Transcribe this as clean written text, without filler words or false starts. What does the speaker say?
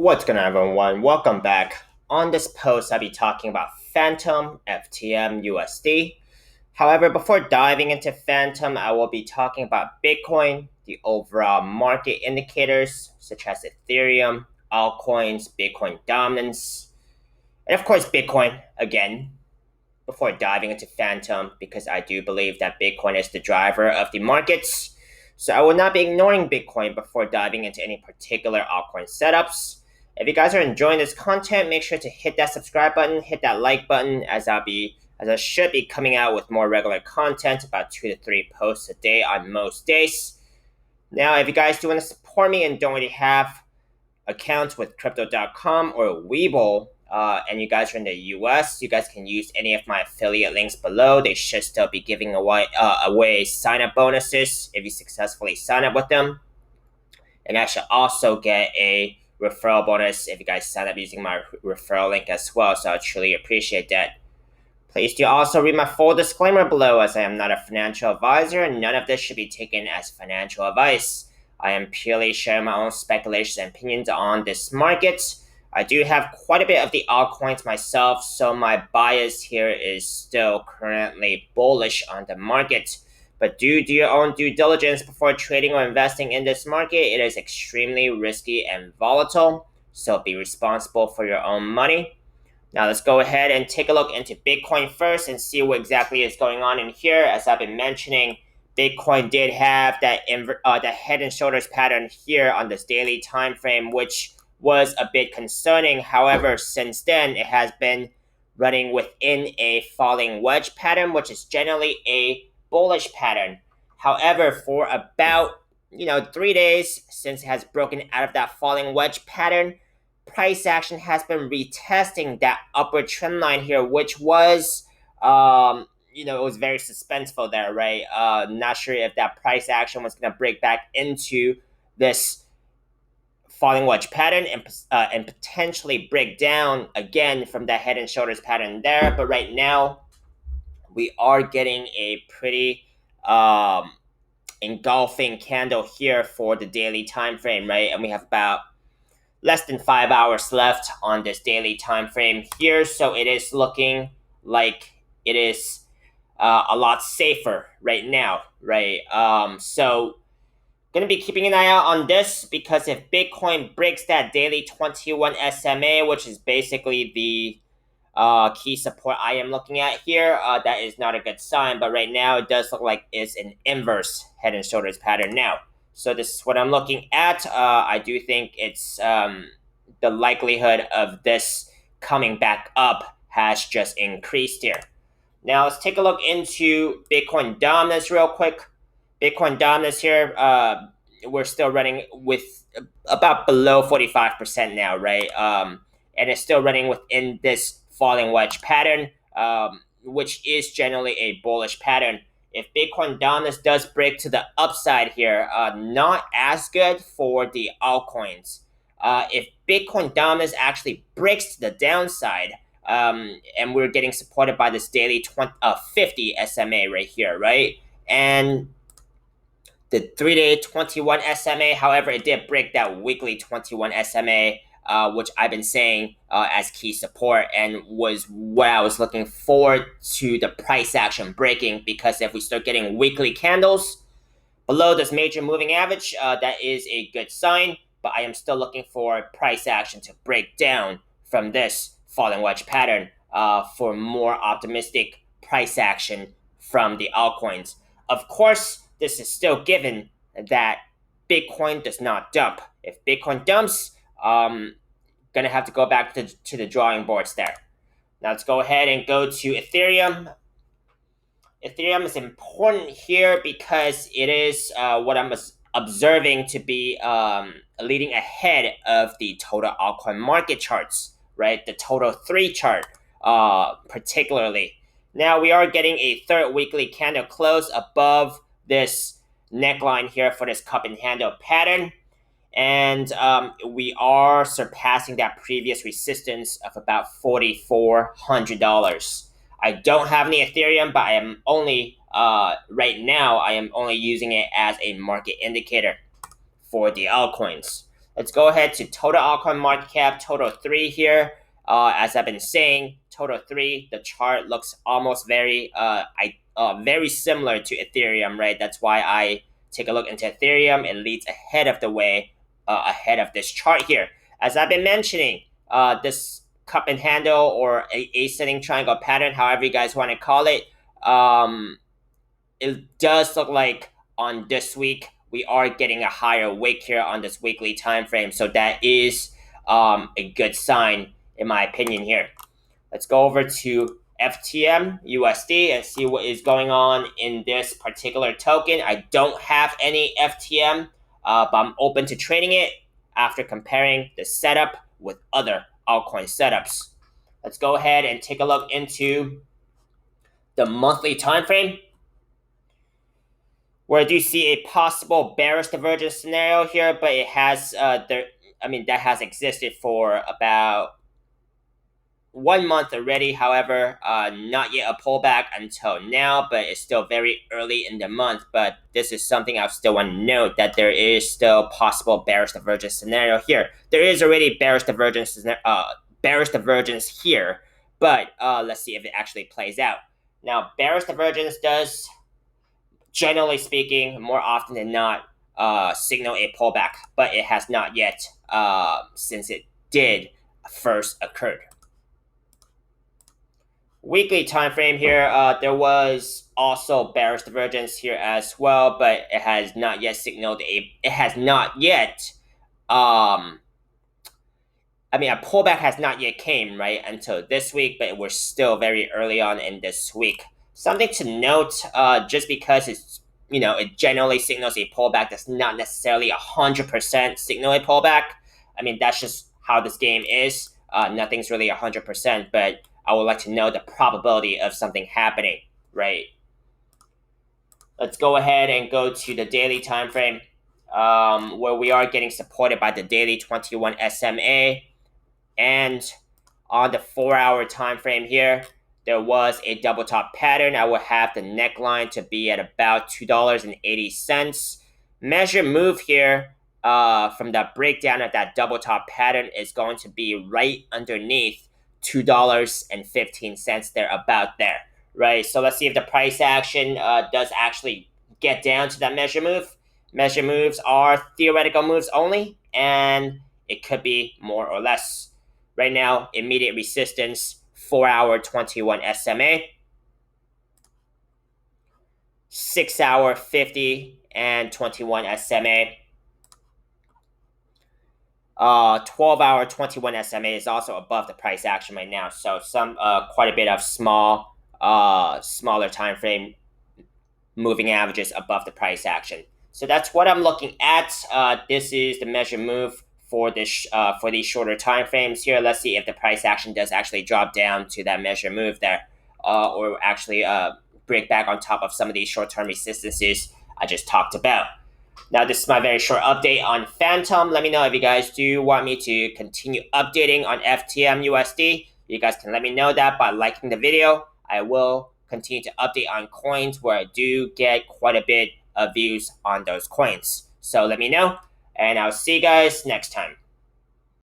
What's going on, everyone? Welcome back. On this post, I'll be talking about Fantom, FTMUSD. However, before diving into Fantom, I will be talking about Bitcoin, the overall market indicators such as Ethereum, altcoins, Bitcoin dominance, and of course, Bitcoin again before diving into Fantom because I do believe that Bitcoin is the driver of the markets. So I will not be ignoring Bitcoin before diving into any particular altcoin setups. If you guys are enjoying this content, make sure to hit that subscribe button, hit that like button, as I should be coming out with more regular content, about 2 to 3 posts a day on most days. Now, if you guys do want to support me and don't already have accounts with crypto.com or Webull, and you guys are in the US, you guys can use any of my affiliate links below. They should still be giving away sign-up bonuses if you successfully sign up with them. And I should also get a referral bonus if you guys sign up using my referral link as well, so I truly appreciate that. Please do also read my full disclaimer below, as I am not a financial advisor and none of this should be taken as financial advice. I am purely sharing my own speculations and opinions on this market. I do have quite a bit of the altcoins myself, so my bias here is still currently bullish on the market. But do your own due diligence before trading or investing in this market. It is extremely risky and volatile, so be responsible for your own money. Now let's go ahead and take a look into Bitcoin first and see what exactly is going on in here. As I've been mentioning, Bitcoin did have that head and shoulders pattern here on this daily time frame, which was a bit concerning. However, since then, it has been running within a falling wedge pattern, which is generally a bullish pattern. However, for about 3 days since it has broken out of that falling wedge pattern, price action has been retesting that upward trend line here, which was it was very suspenseful there, right? Not sure if that price action was going to break back into this falling wedge pattern and potentially break down again from that head and shoulders pattern there. But right now, we are getting a pretty engulfing candle here for the daily time frame, right? And we have about less than 5 hours left on this daily time frame here, so it is looking like it is a lot safer right now, right? So gonna be keeping an eye out on this, because if Bitcoin breaks that daily 21 SMA, which is basically the key support I am looking at here, that is not a good sign. But right now, it does look like it's an inverse head and shoulders pattern now. So this is what I'm looking at. I do think it's the likelihood of this coming back up has just increased here. Now let's take a look into Bitcoin dominance real quick. Bitcoin dominance here, we're still running with about below 45% now, right? And it's still running within this falling wedge pattern, which is generally a bullish pattern. If Bitcoin dominance does break to the upside here, not as good for the altcoins. If Bitcoin dominance actually breaks to the downside, and we're getting supported by this daily 50 SMA right here, right? And the 3-day 21 SMA, however, it did break that weekly 21 SMA, which I've been saying as key support, and was what I was looking forward to the price action breaking, because if we start getting weekly candles below this major moving average, that is a good sign, but I am still looking for price action to break down from this falling wedge pattern for more optimistic price action from the altcoins. Of course, this is still given that Bitcoin does not dump. If Bitcoin dumps, gonna have to go back to the drawing boards there. Now let's go ahead and go to Ethereum. Ethereum is important here because it is what I'm observing to be leading ahead of the total altcoin market charts, right? The total 3 chart, particularly. Now we are getting a third weekly candle close above this neckline here for this cup and handle pattern, and we are surpassing that previous resistance of about $4,400. I don't have any Ethereum, but I am only right now I am only using it as a market indicator for the altcoins. Let's go ahead to total altcoin market cap, total 3 here. As I've been saying, total 3, the chart looks almost very similar to Ethereum, right? That's why I take a look into Ethereum. It leads ahead of the way, ahead of this chart here. As I've been mentioning, this cup and handle or a ascending triangle pattern, however you guys want to call it, it does look like on this week we are getting a higher wick here on this weekly time frame, so that is a good sign in my opinion here. Let's go over to FTM USD and see what is going on in this particular token. I don't have any FTM, but I'm open to trading it after comparing the setup with other altcoin setups. Let's go ahead and take a look into the monthly time frame, where I do see a possible bearish divergence scenario here, but it has that has existed for about 1 month already. However, not yet a pullback until now, but it's still very early in the month. But this is something I still want to note, that there is still possible bearish divergence scenario here. There is already bearish divergence here, but let's see if it actually plays out. Now, bearish divergence does, generally speaking, more often than not, signal a pullback, but it has not yet, since it did first occurred. Weekly time frame here, there was also bearish divergence here as well, but it has not yet signaled a pullback has not yet came, right, until this week, but we're still very early on in this week. Something to note, just because it generally signals a pullback, does not necessarily 100% signal a pullback. That's just how this game is. Nothing's really 100%, but I would like to know the probability of something happening, right? Let's go ahead and go to the daily time frame, where we are getting supported by the daily 21 SMA. And on the 4-hour time frame here, there was a double top pattern. I will have the neckline to be at about $2.80. Measure move here, from the breakdown of that double top pattern, is going to be right underneath $2.15. They're about there, right? So let's see if the price action does actually get down to that measure move. Measure moves are theoretical moves only, and it could be more or less. Right now, immediate resistance, 4-hour 21 SMA, 6-hour 50 and 21 SMA. 12-hour 21 SMA is also above the price action right now. So some quite a bit of smaller time frame moving averages above the price action. So that's what I'm looking at. This is the measure move for these shorter time frames here. Let's see if the price action does actually drop down to that measure move there, or actually break back on top of some of these short-term resistances I just talked about. Now, this is my very short update on Fantom. Let me know if you guys do want me to continue updating on FTMUSD. You guys can let me know that by liking the video. I will continue to update on coins where I do get quite a bit of views on those coins. So let me know, and I'll see you guys next time.